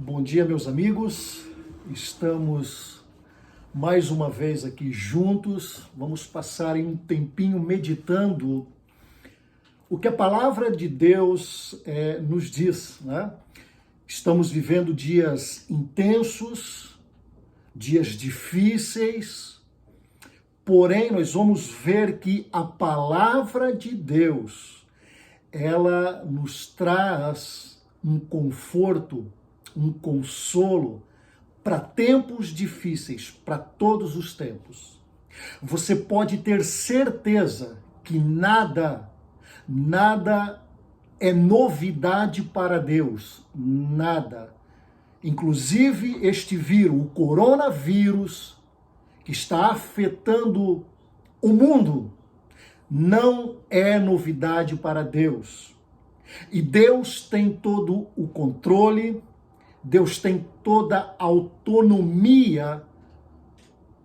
Bom dia, meus amigos. Estamos mais uma vez aqui juntos. Vamos passar um tempinho meditando o que a palavra de Deus nos diz, né? Estamos vivendo dias intensos, dias difíceis, porém nós vamos ver que a palavra de Deus, ela nos traz um conforto, um consolo para tempos difíceis, para todos os tempos. Você pode ter certeza que nada é novidade para Deus, nada. Inclusive este vírus, o coronavírus, que está afetando o mundo, não é novidade para Deus. E Deus tem todo o controle, Deus tem toda a autonomia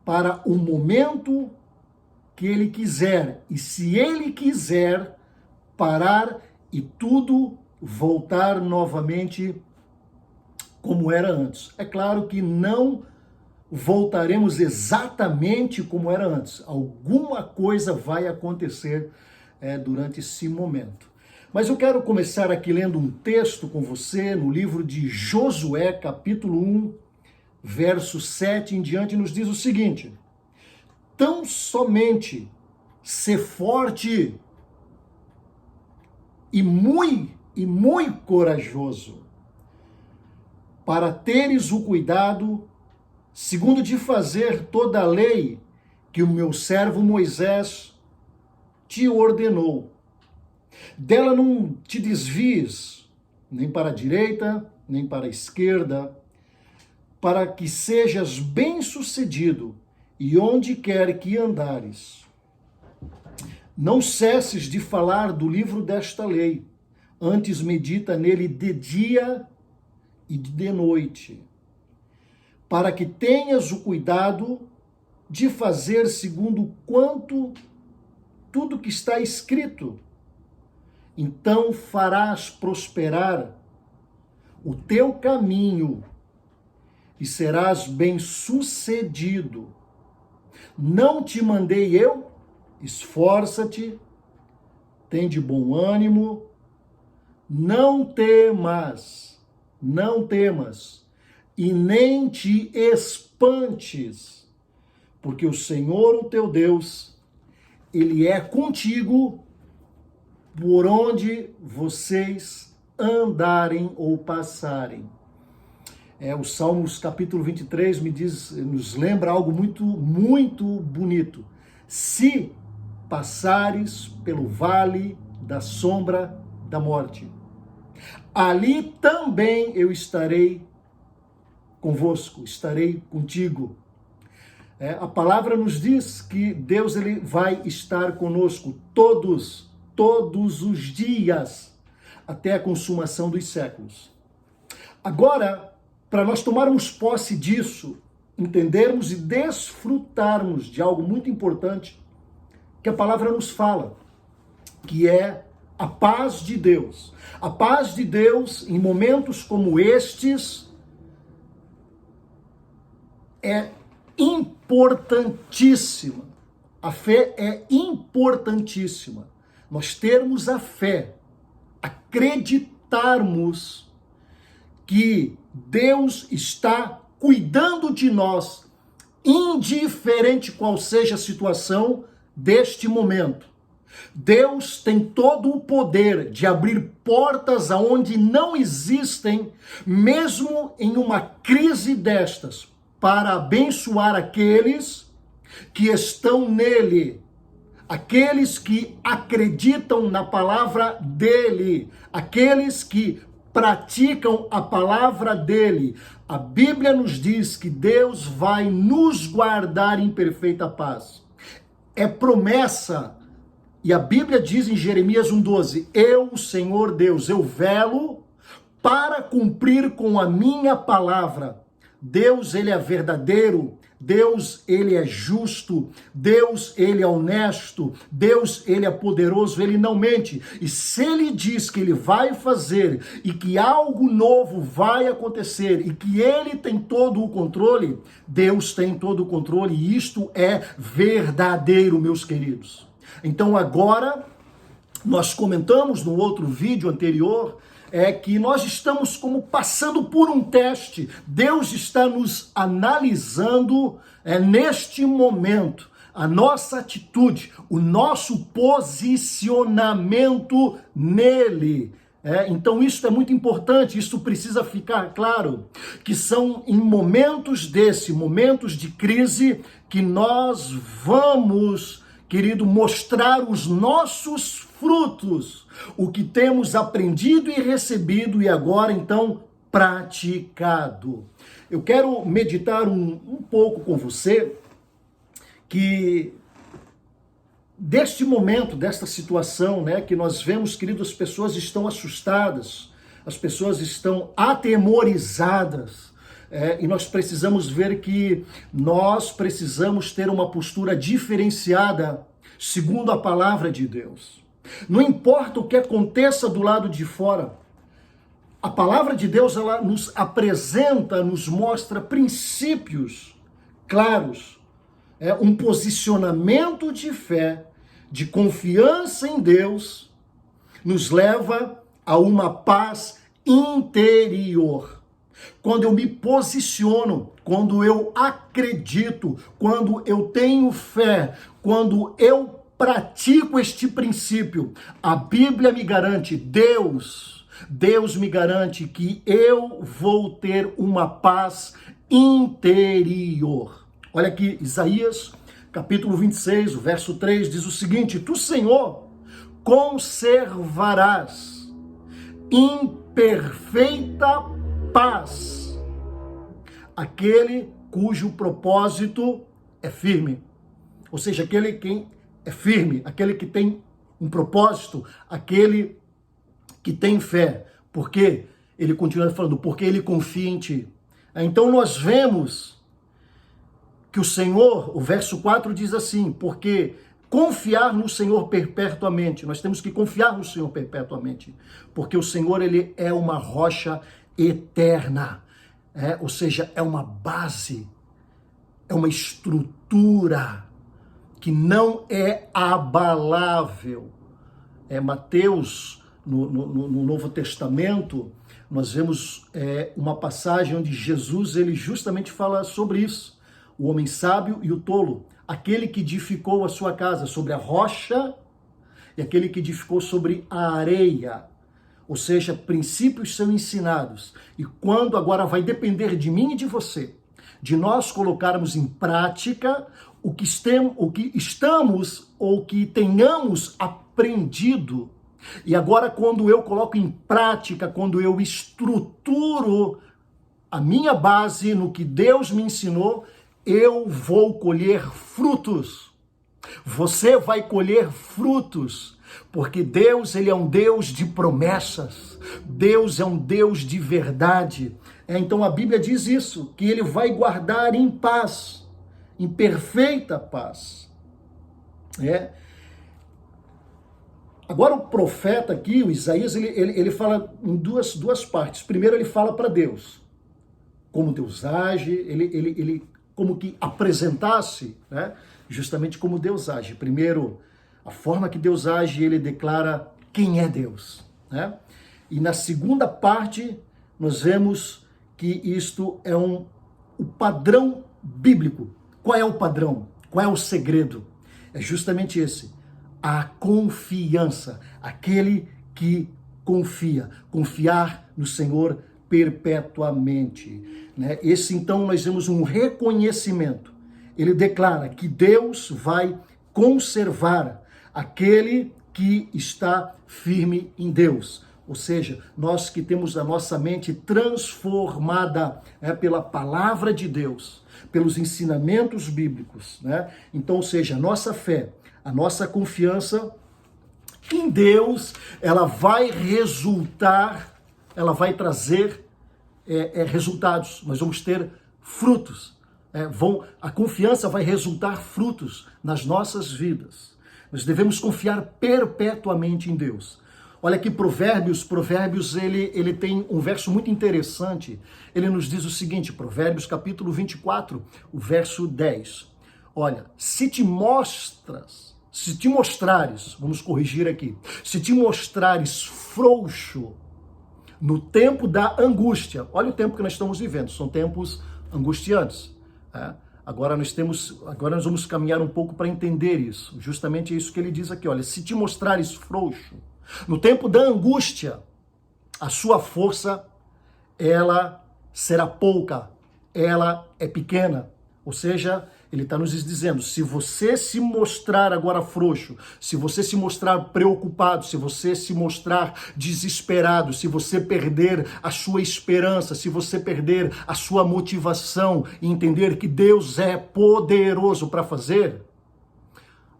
para o momento que Ele quiser. E se Ele quiser parar e tudo voltar novamente como era antes. É claro que não voltaremos exatamente como era antes. Alguma coisa vai acontecer durante esse momento. Mas eu quero começar aqui lendo um texto com você no livro de Josué, capítulo 1, verso 7 em diante, nos diz o seguinte: tão somente ser forte e muito corajoso, para teres o cuidado, segundo de fazer toda a lei que o meu servo Moisés te ordenou. Dela não te desvies, nem para a direita, nem para a esquerda, para que sejas bem-sucedido e onde quer que andares. Não cesses de falar do livro desta lei, antes medita nele de dia e de noite, para que tenhas o cuidado de fazer segundo quanto tudo que está escrito. Então farás prosperar o teu caminho e serás bem-sucedido. Não te mandei eu? Esforça-te, tem de bom ânimo, não temas, e nem te espantes, porque o Senhor, o teu Deus, Ele é contigo por onde vocês andarem ou passarem. O Salmos capítulo 23 nos lembra algo muito bonito. Se passares pelo vale da sombra da morte, ali também eu estarei convosco, estarei contigo. A palavra nos diz que Deus ele vai estar conosco todos os dias, até a consumação dos séculos. Agora, para nós tomarmos posse disso, entendermos e desfrutarmos de algo muito importante que a palavra nos fala, que é a paz de Deus. A paz de Deus, em momentos como estes, é importantíssima. A fé é importantíssima. Nós termos a fé, acreditarmos que Deus está cuidando de nós, indiferente qual seja a situação deste momento. Deus tem todo o poder de abrir portas aonde não existem, mesmo em uma crise destas, para abençoar aqueles que estão nele, aqueles que acreditam na palavra dele, aqueles que praticam a palavra dele. A Bíblia nos diz que Deus vai nos guardar em perfeita paz. É promessa. E a Bíblia diz em Jeremias 1,12, eu, o Senhor Deus, eu velo para cumprir com a minha palavra. Deus, ele é verdadeiro, Deus, ele é justo, Deus, ele é honesto, Deus, ele é poderoso, ele não mente. E se ele diz que ele vai fazer e que algo novo vai acontecer e que ele tem todo o controle, Deus tem todo o controle e isto é verdadeiro, meus queridos. Então agora, nós comentamos no outro vídeo anterior, que nós estamos como passando por um teste. Deus está nos analisando neste momento, a nossa atitude, o nosso posicionamento nele. Então isso é muito importante, isso precisa ficar claro, que são em momentos momentos de crise, que nós vamos, querido, mostrar os nossos frutos, o que temos aprendido e recebido e agora então praticado. Eu quero meditar um pouco com você que deste momento, desta situação, que nós vemos, querido, as pessoas estão assustadas, as pessoas estão atemorizadas, e nós precisamos ver que nós precisamos ter uma postura diferenciada segundo a palavra de Deus. Não importa o que aconteça do lado de fora, a palavra de Deus, ela nos apresenta, nos mostra princípios claros, um posicionamento de fé, de confiança em Deus, nos leva a uma paz interior. Quando eu me posiciono, quando eu acredito, quando eu tenho fé, quando eu pratico este princípio, a Bíblia me garante, Deus me garante que eu vou ter uma paz interior. Olha aqui, Isaías, capítulo 26, o verso 3, diz o seguinte: Tu, Senhor, conservarás em perfeita paz aquele cujo propósito é firme. Ou seja, aquele que é firme, aquele que tem um propósito, aquele que tem fé. Porque ele continua falando, porque ele confia em ti. Então nós vemos que o Senhor, o verso 4 diz assim, porque confiar no Senhor perpetuamente, nós temos que confiar no Senhor perpetuamente, porque o Senhor, ele é uma rocha eterna, ou seja, é uma base, é uma estrutura que não é abalável. Mateus, no Novo Testamento, nós vemos uma passagem onde Jesus, ele justamente fala sobre isso, o homem sábio e o tolo, aquele que edificou a sua casa sobre a rocha e aquele que edificou sobre a areia. Ou seja, princípios são ensinados. E quando agora vai depender de mim e de você, de nós colocarmos em prática o que estamos ou que tenhamos aprendido. E agora, quando eu coloco em prática, quando eu estruturo a minha base no que Deus me ensinou, eu vou colher frutos. Você vai colher frutos, porque Deus, ele é um Deus de promessas. Deus é um Deus de verdade. Então a Bíblia diz isso, que ele vai guardar em paz, em perfeita paz. Agora o profeta aqui, o Isaías, ele fala em duas partes. Primeiro ele fala para Deus, como Deus age, ele como que apresentasse, justamente como Deus age. Primeiro, a forma que Deus age, ele declara quem é Deus. E na segunda parte, nós vemos que isto é o padrão bíblico. Qual é o padrão? Qual é o segredo? É justamente esse. A confiança. Aquele que confia. Confiar no Senhor perpetuamente. Esse, então, nós vemos um reconhecimento. Ele declara que Deus vai conservar aquele que está firme em Deus. Ou seja, nós que temos a nossa mente transformada pela palavra de Deus, pelos ensinamentos bíblicos. Então, ou seja, a nossa fé, a nossa confiança em Deus, ela vai resultar, ela vai trazer resultados. Nós vamos ter frutos. a confiança vai resultar frutos nas nossas vidas. Nós devemos confiar perpetuamente em Deus. Olha aqui, Provérbios, ele tem um verso muito interessante. Ele nos diz o seguinte, Provérbios capítulo 24, o verso 10. Olha, se te mostrares, vamos corrigir aqui, se te mostrares frouxo no tempo da angústia, olha o tempo que nós estamos vivendo, são tempos angustiantes. Agora nós vamos caminhar um pouco para entender isso, justamente isso que ele diz aqui, olha, se te mostrares frouxo, no tempo da angústia, a sua força, ela será pouca, ela é pequena. Ou seja, ele está nos dizendo, se você se mostrar agora frouxo, se você se mostrar preocupado, se você se mostrar desesperado, se você perder a sua esperança, se você perder a sua motivação e entender que Deus é poderoso para fazer,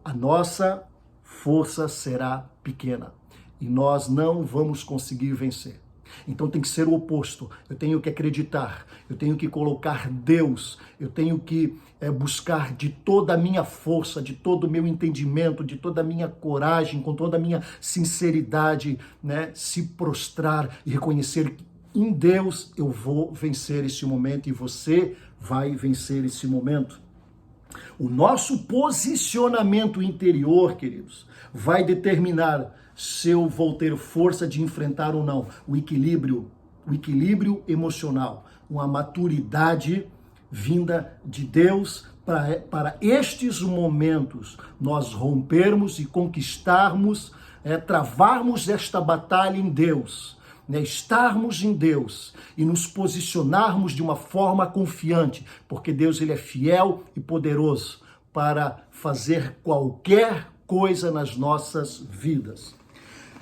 a nossa força será pequena e nós não vamos conseguir vencer. Então tem que ser o oposto, eu tenho que acreditar, eu tenho que colocar Deus, eu tenho que buscar de toda a minha força, de todo o meu entendimento, de toda a minha coragem, com toda a minha sinceridade, se prostrar e reconhecer que em Deus eu vou vencer esse momento e você vai vencer esse momento. O nosso posicionamento interior, queridos, vai determinar se eu vou ter força de enfrentar ou não. O equilíbrio emocional, uma maturidade vinda de Deus para estes momentos nós rompermos e conquistarmos, travarmos esta batalha em Deus, estarmos em Deus e nos posicionarmos de uma forma confiante, porque Deus ele é fiel e poderoso para fazer qualquer coisa nas nossas vidas.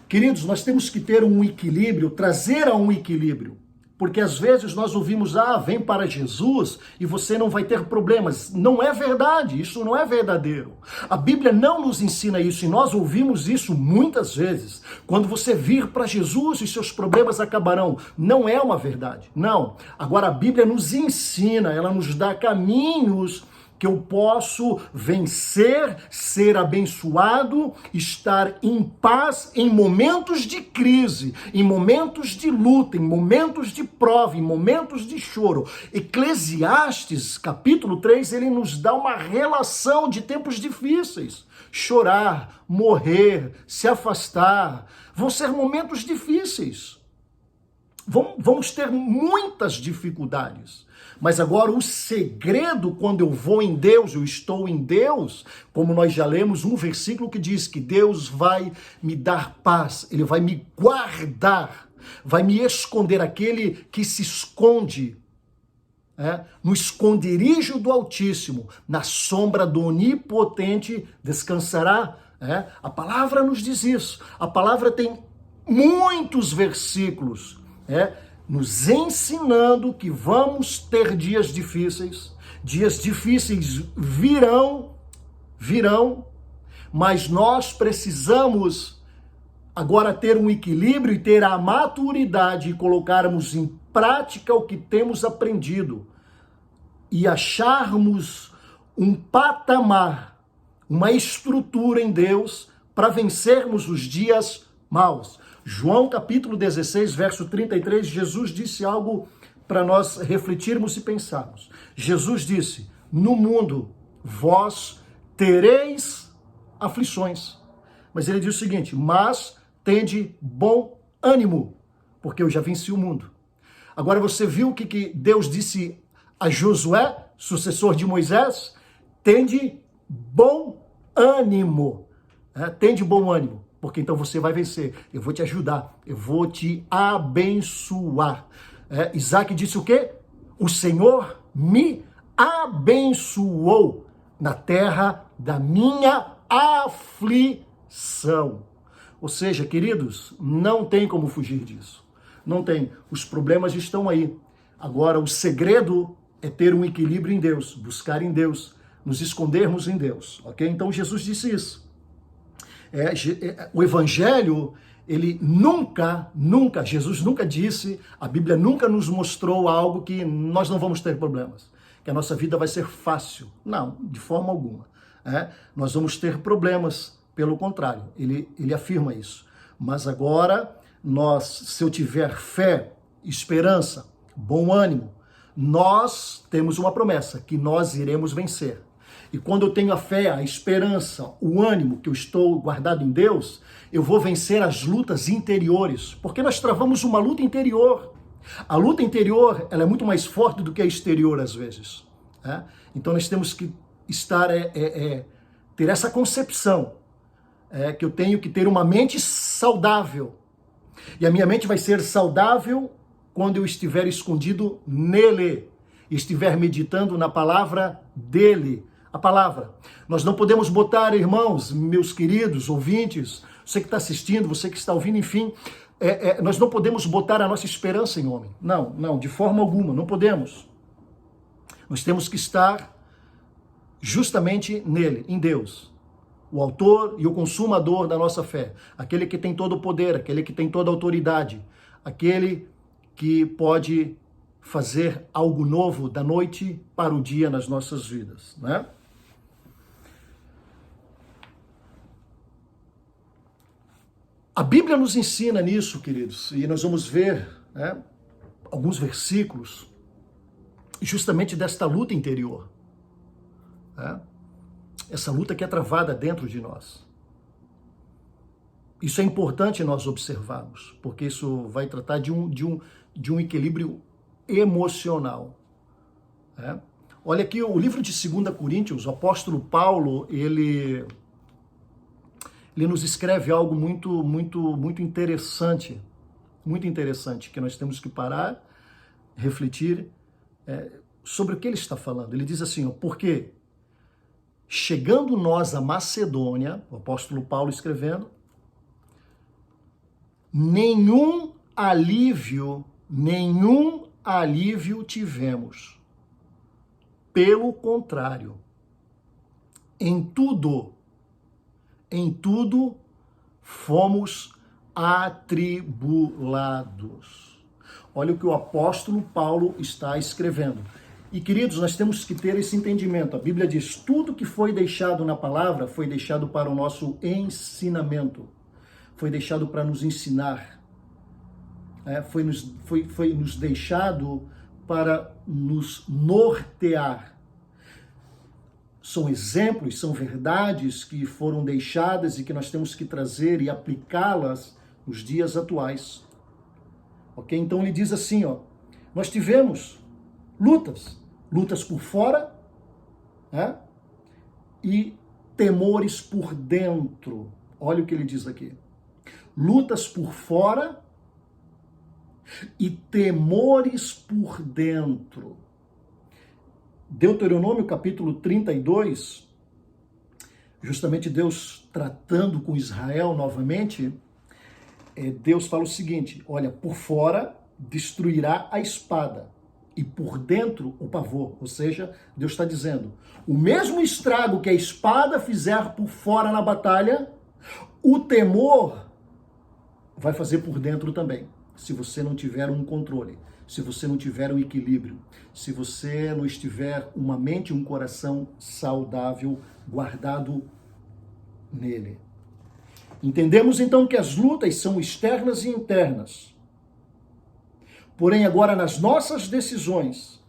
Queridos, nós temos que ter um equilíbrio, trazer a um equilíbrio, porque às vezes nós ouvimos, vem para Jesus e você não vai ter problemas. Não é verdade, isso não é verdadeiro. A Bíblia não nos ensina isso e nós ouvimos isso muitas vezes. Quando você vir para Jesus e seus problemas acabarão. Não é uma verdade, não. Agora a Bíblia nos ensina, ela nos dá caminhos que eu posso vencer, ser abençoado, estar em paz em momentos de crise, em momentos de luta, em momentos de prova, em momentos de choro. Eclesiastes, capítulo 3, ele nos dá uma relação de tempos difíceis. Chorar, morrer, se afastar, vão ser momentos difíceis. Vamos ter muitas dificuldades. Mas agora o segredo, quando eu vou em Deus, eu estou em Deus, como nós já lemos um versículo que diz que Deus vai me dar paz, Ele vai me guardar, vai me esconder, aquele que se esconde no esconderijo do Altíssimo, na sombra do Onipotente descansará. A palavra nos diz isso, a palavra tem muitos versículos, nos ensinando que vamos ter dias difíceis virão, mas nós precisamos agora ter um equilíbrio e ter a maturidade e colocarmos em prática o que temos aprendido e acharmos um patamar, uma estrutura em Deus para vencermos os dias maus. João capítulo 16, verso 33, Jesus disse algo para nós refletirmos e pensarmos. Jesus disse, no mundo vós tereis aflições. Mas ele diz o seguinte, mas tende bom ânimo, porque eu já venci o mundo. Agora você viu o que Deus disse a Josué, sucessor de Moisés? Tende bom ânimo. Tende bom ânimo. Porque então você vai vencer, eu vou te ajudar, eu vou te abençoar. Isaac disse o quê? O Senhor me abençoou na terra da minha aflição. Ou seja, queridos, não tem como fugir disso. Não tem. Os problemas estão aí. Agora, o segredo é ter um equilíbrio em Deus, buscar em Deus, nos escondermos em Deus. Ok? Então Jesus disse isso. O Evangelho, ele Jesus nunca disse, a Bíblia nunca nos mostrou algo que nós não vamos ter problemas, que a nossa vida vai ser fácil. Não, de forma alguma. Nós vamos ter problemas, pelo contrário, ele afirma isso. Mas agora, se eu tiver fé, esperança, bom ânimo, nós temos uma promessa, que nós iremos vencer. E quando eu tenho a fé, a esperança, o ânimo que eu estou guardado em Deus, eu vou vencer as lutas interiores, porque nós travamos uma luta interior. A luta interior, ela é muito mais forte do que a exterior às vezes. Então nós temos que ter essa concepção, que eu tenho que ter uma mente saudável. E a minha mente vai ser saudável quando eu estiver escondido nele, estiver meditando na palavra dele. A palavra. Nós não podemos botar, irmãos, meus queridos ouvintes, você que está assistindo, você que está ouvindo, enfim, nós não podemos botar a nossa esperança em homem. Não, de forma alguma, não podemos. Nós temos que estar justamente nele, em Deus, o autor e o consumador da nossa fé, aquele que tem todo o poder, aquele que tem toda a autoridade, aquele que pode fazer algo novo da noite para o dia nas nossas vidas, né? A Bíblia nos ensina nisso, queridos, e nós vamos ver alguns versículos justamente desta luta interior. Essa luta que é travada dentro de nós. Isso é importante nós observarmos, porque isso vai tratar de um equilíbrio emocional. Olha aqui o livro de 2 Coríntios, o apóstolo Paulo, ele nos escreve algo muito interessante, que nós temos que parar, refletir sobre o que ele está falando. Ele diz assim, porque chegando nós à Macedônia, o apóstolo Paulo escrevendo, nenhum alívio tivemos. Pelo contrário, em tudo fomos atribulados. Olha o que o apóstolo Paulo está escrevendo. E, queridos, nós temos que ter esse entendimento. A Bíblia diz, tudo que foi deixado na palavra foi deixado para o nosso ensinamento. Foi deixado para nos ensinar. Foi nos deixado para nos nortear. São exemplos, são verdades que foram deixadas e que nós temos que trazer e aplicá-las nos dias atuais. Ok? Então ele diz assim, nós tivemos lutas por fora, e temores por dentro. Olha o que ele diz aqui. Lutas por fora e temores por dentro. Deuteronômio capítulo 32, justamente Deus tratando com Israel novamente, Deus fala o seguinte, olha, por fora destruirá a espada e por dentro o pavor, ou seja, Deus está dizendo, o mesmo estrago que a espada fizer por fora na batalha, o temor vai fazer por dentro também, se você não tiver um controle, se você não tiver um equilíbrio, se você não estiver uma mente e um coração saudável guardado nele. Entendemos então que as lutas são externas e internas. Porém, agora nas nossas decisões,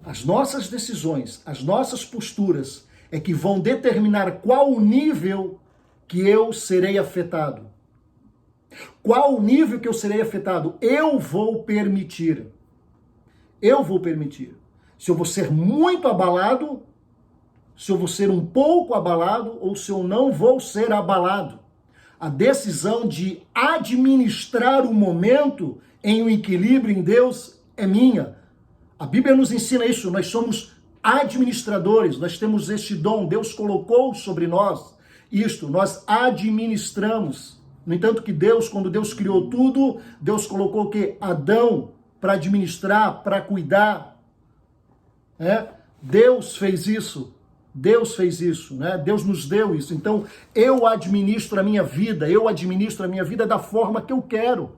as nossas posturas é que vão determinar qual o nível que eu serei afetado. Qual o nível que eu serei afetado? Eu vou permitir. Se eu vou ser muito abalado, se eu vou ser um pouco abalado ou se eu não vou ser abalado. A decisão de administrar o momento em um equilíbrio em Deus é minha. A Bíblia nos ensina isso, nós somos administradores, nós temos este dom, Deus colocou sobre nós isto, nós administramos. No entanto que Deus, quando Deus criou tudo, Deus colocou o quê? Adão para administrar, para cuidar. Deus fez isso, né? Deus nos deu isso. Então, eu administro a minha vida da forma que eu quero.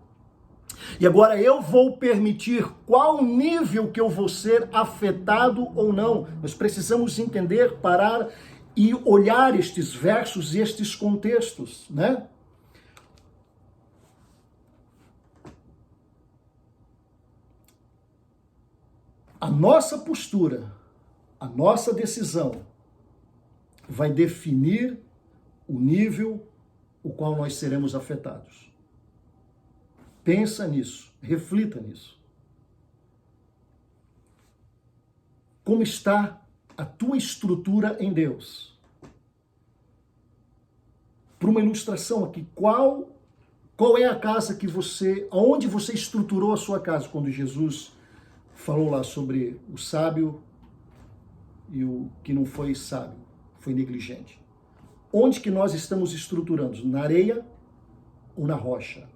E agora eu vou permitir qual nível que eu vou ser afetado ou não. Nós precisamos entender, parar e olhar estes versos e estes contextos, né? A nossa postura, a nossa decisão vai definir o nível o qual nós seremos afetados. Pensa nisso, reflita nisso. Como está a tua estrutura em Deus? Para uma ilustração aqui, qual é a casa que aonde você estruturou a sua casa quando Jesus falou lá sobre o sábio e o que não foi sábio, foi negligente? Onde que nós estamos estruturando? Na areia ou na rocha?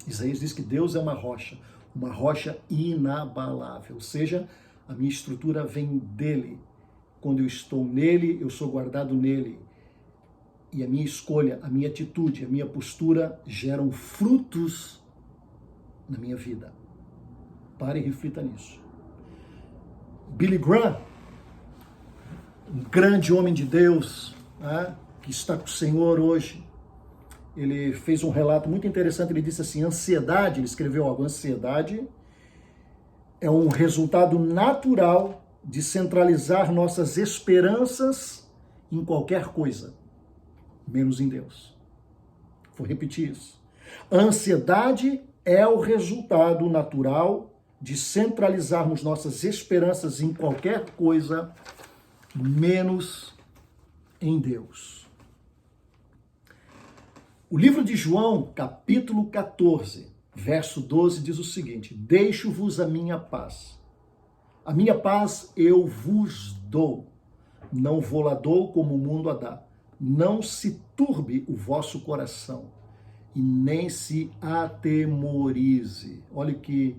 Isaías diz que Deus é uma rocha inabalável, ou seja, a minha estrutura vem dele. Quando eu estou nele, eu sou guardado nele. E a minha escolha, a minha atitude, a minha postura geram frutos na minha vida. Pare e reflita nisso. Billy Graham, um grande homem de Deus, né, que está com o Senhor hoje, ele fez um relato muito interessante. Ele disse assim: ansiedade, ele escreveu algo, ansiedade é um resultado natural de centralizar nossas esperanças em qualquer coisa, menos em Deus. Vou repetir isso. A ansiedade é o resultado natural de centralizarmos nossas esperanças em qualquer coisa, menos em Deus. O livro de João, capítulo 14, verso 12, diz o seguinte: deixo-vos a minha paz eu vos dou, não vou lá dou como o mundo a dá. Não se turbe o vosso coração e nem se atemorize. Olha que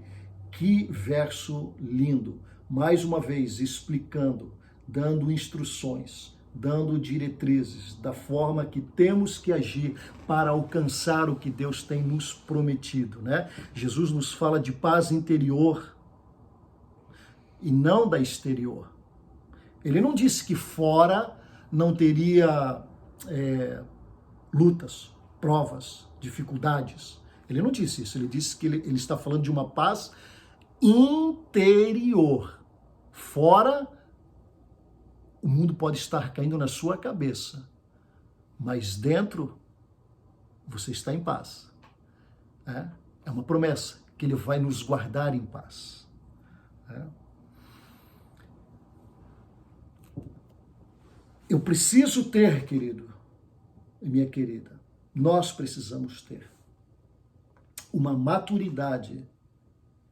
verso lindo. Mais uma vez explicando, dando instruções, dando diretrizes da forma que temos que agir para alcançar o que Deus tem nos prometido, né? Jesus nos fala de paz interior e não da exterior. Ele não disse que fora não teria lutas, provas, dificuldades. Ele não disse isso. Ele disse que ele está falando de uma paz interior. Fora, o mundo pode estar caindo na sua cabeça, mas dentro você está em paz. É uma promessa que ele vai nos guardar em paz. Eu preciso ter, querido e minha querida, nós precisamos ter uma maturidade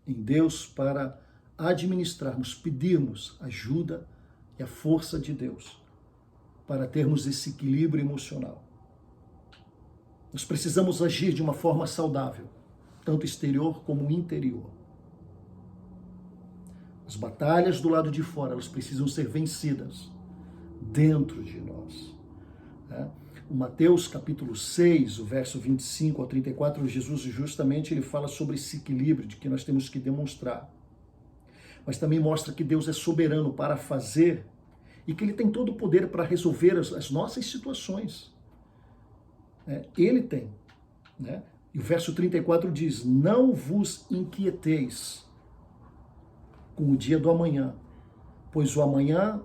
em Deus para administrarmos, pedirmos ajuda e a força de Deus para termos esse equilíbrio emocional. Nós precisamos agir de uma forma saudável, tanto exterior como interior. As batalhas do lado de fora, elas precisam ser vencidas dentro de nós. O Mateus capítulo 6, o verso 25 ao 34, Jesus justamente ele fala sobre esse equilíbrio de que nós temos que demonstrar. Mas também mostra que Deus é soberano para fazer e que ele tem todo o poder para resolver as nossas situações. Ele tem. Né? E o verso 34 diz: não vos inquieteis com o dia do amanhã, pois o amanhã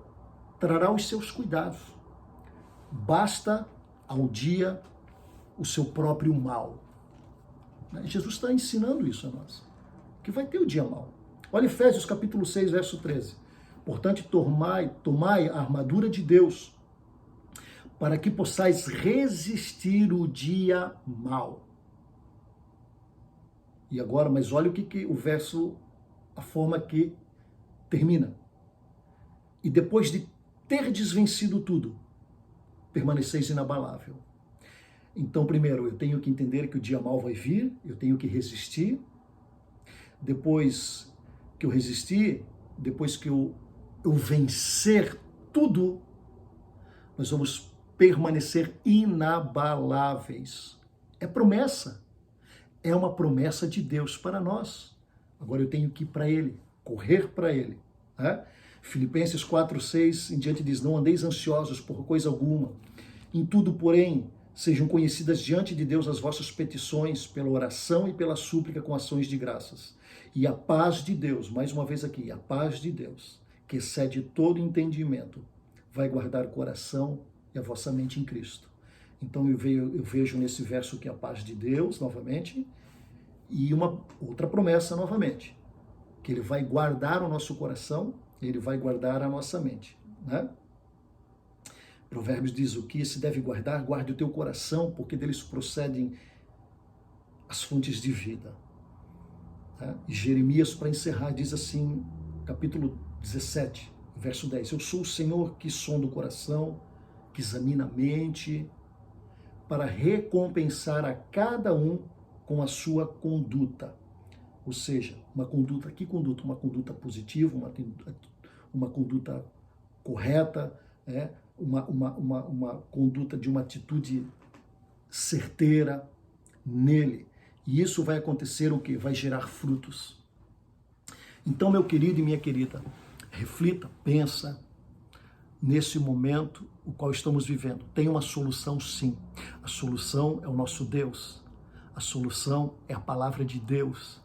trará os seus cuidados. Basta ao dia o seu próprio mal. Jesus está ensinando isso a nós, que vai ter o dia mal. Olha Efésios capítulo 6, verso 13. Portanto, tomai a armadura de Deus, para que possais resistir o dia mal. E agora, mas olha o que o verso, a forma que termina. E depois de ter desvencido tudo, permaneceis inabalável. Então, primeiro, eu tenho que entender que o dia mal vai vir, eu tenho que resistir. Depois que eu resistir, depois que eu vencer tudo, nós vamos permanecer inabaláveis. É promessa. é uma promessa de Deus para nós. Agora eu tenho que ir para Ele, correr para Ele. Né? Filipenses 4:6 em diante diz, não andeis ansiosos por coisa alguma. Em tudo, porém, sejam conhecidas diante de Deus as vossas petições pela oração e pela súplica com ações de graças. E a paz de Deus, mais uma vez aqui, a paz de Deus, que excede todo entendimento, vai guardar o coração e a vossa mente em Cristo. Então eu vejo nesse verso que a paz de Deus, novamente, e uma outra promessa, novamente, que Ele vai guardar o nosso coração, Ele vai guardar a nossa mente, né? Provérbios diz, o que se deve guardar, guarde o teu coração, porque deles procedem as fontes de vida. Né? E Jeremias, para encerrar, diz assim, capítulo 17, verso 10, eu sou o Senhor que sonda o coração, que examina a mente, para recompensar a cada um com a sua conduta. Ou seja, uma conduta, que conduta? Uma conduta positiva, uma conduta correta, uma conduta de uma atitude certeira nele. E isso vai acontecer o quê? Vai gerar frutos. Então, meu querido e minha querida, reflita, pensa nesse momento o qual estamos vivendo. Tem uma solução, sim. A solução é o nosso Deus. A solução é a palavra de Deus.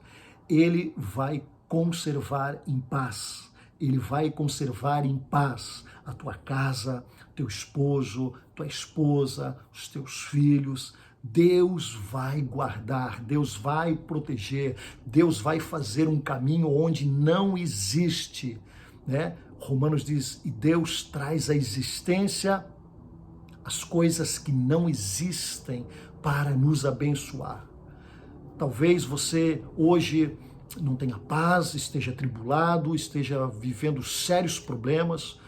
Ele vai conservar em paz. Ele vai conservar em paz a tua casa, teu esposo, tua esposa, os teus filhos. Deus vai guardar, Deus vai proteger, Deus vai fazer um caminho onde não existe, né? Romanos diz, e Deus traz à existência as coisas que não existem para nos abençoar. Talvez você hoje não tenha paz, esteja atribulado, esteja vivendo sérios problemas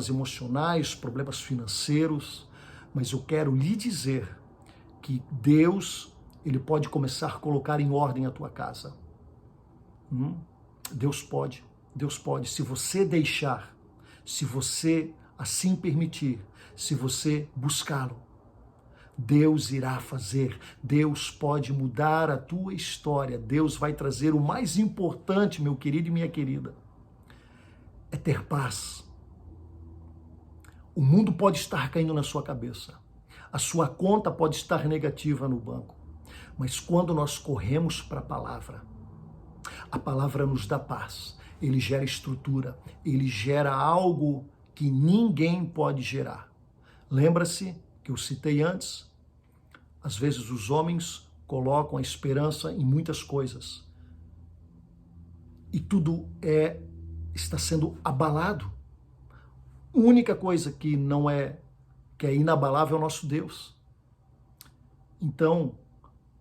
emocionais, problemas financeiros, mas eu quero lhe dizer que Deus, Ele pode começar a colocar em ordem a tua casa. Deus pode, se você deixar, se você assim permitir, se você buscá-lo, Deus irá fazer, Deus pode mudar a tua história, Deus vai trazer o mais importante, meu querido e minha querida, é ter paz. O mundo pode estar caindo na sua cabeça, a sua conta pode estar negativa no banco, mas quando nós corremos para a palavra nos dá paz, ele gera estrutura, ele gera algo que ninguém pode gerar. Lembra-se que eu citei antes, às vezes os homens colocam a esperança em muitas coisas e tudo está sendo abalado. A única coisa que que é inabalável é o nosso Deus. Então,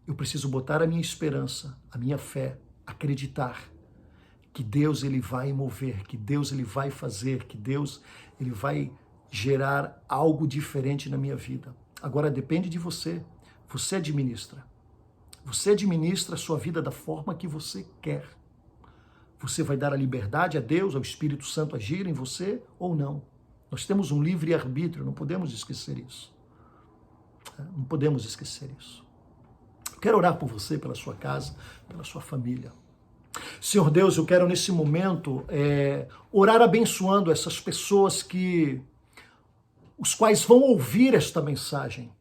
eu preciso botar a minha esperança, a minha fé, acreditar que Deus ele vai mover, que Deus ele vai fazer, que Deus ele vai gerar algo diferente na minha vida. Agora depende de você. Você administra. Você administra a sua vida da forma que você quer. Você vai dar a liberdade a Deus, ao Espírito Santo agir em você ou não. Nós temos um livre-arbítrio, não podemos esquecer isso. Não podemos esquecer isso. Quero orar por você, pela sua casa, pela sua família. Senhor Deus, eu quero nesse momento orar abençoando essas pessoas os quais vão ouvir esta mensagem.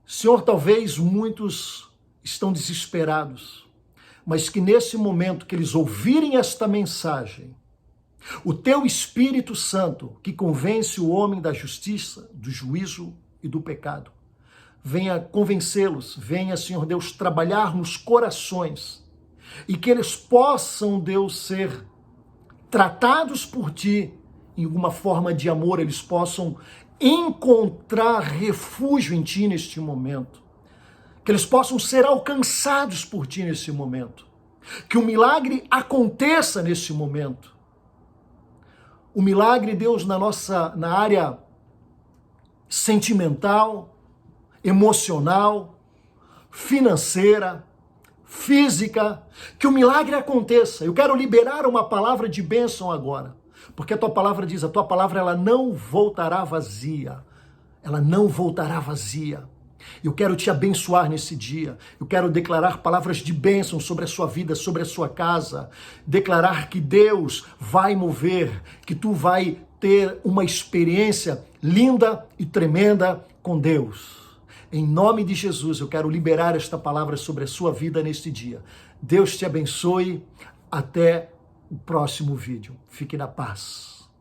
Senhor, talvez muitos estão desesperados, mas que nesse momento que eles ouvirem esta mensagem, o teu Espírito Santo, que convence o homem da justiça, do juízo e do pecado, venha convencê-los, venha, Senhor Deus, trabalhar nos corações e que eles possam, Deus, ser tratados por Ti em alguma forma de amor, eles possam encontrar refúgio em Ti neste momento, que eles possam ser alcançados por Ti nesse momento, que o milagre aconteça nesse momento. O milagre, Deus, na área sentimental, emocional, financeira, física, que o milagre aconteça. Eu quero liberar uma palavra de bênção agora, porque a tua palavra diz, a tua palavra ela não voltará vazia. Ela não voltará vazia. Eu quero te abençoar nesse dia. Eu quero declarar palavras de bênção sobre a sua vida, sobre a sua casa. Declarar que Deus vai mover, que tu vai ter uma experiência linda e tremenda com Deus. Em nome de Jesus, eu quero liberar esta palavra sobre a sua vida neste dia. Deus te abençoe. Até o próximo vídeo. Fique na paz.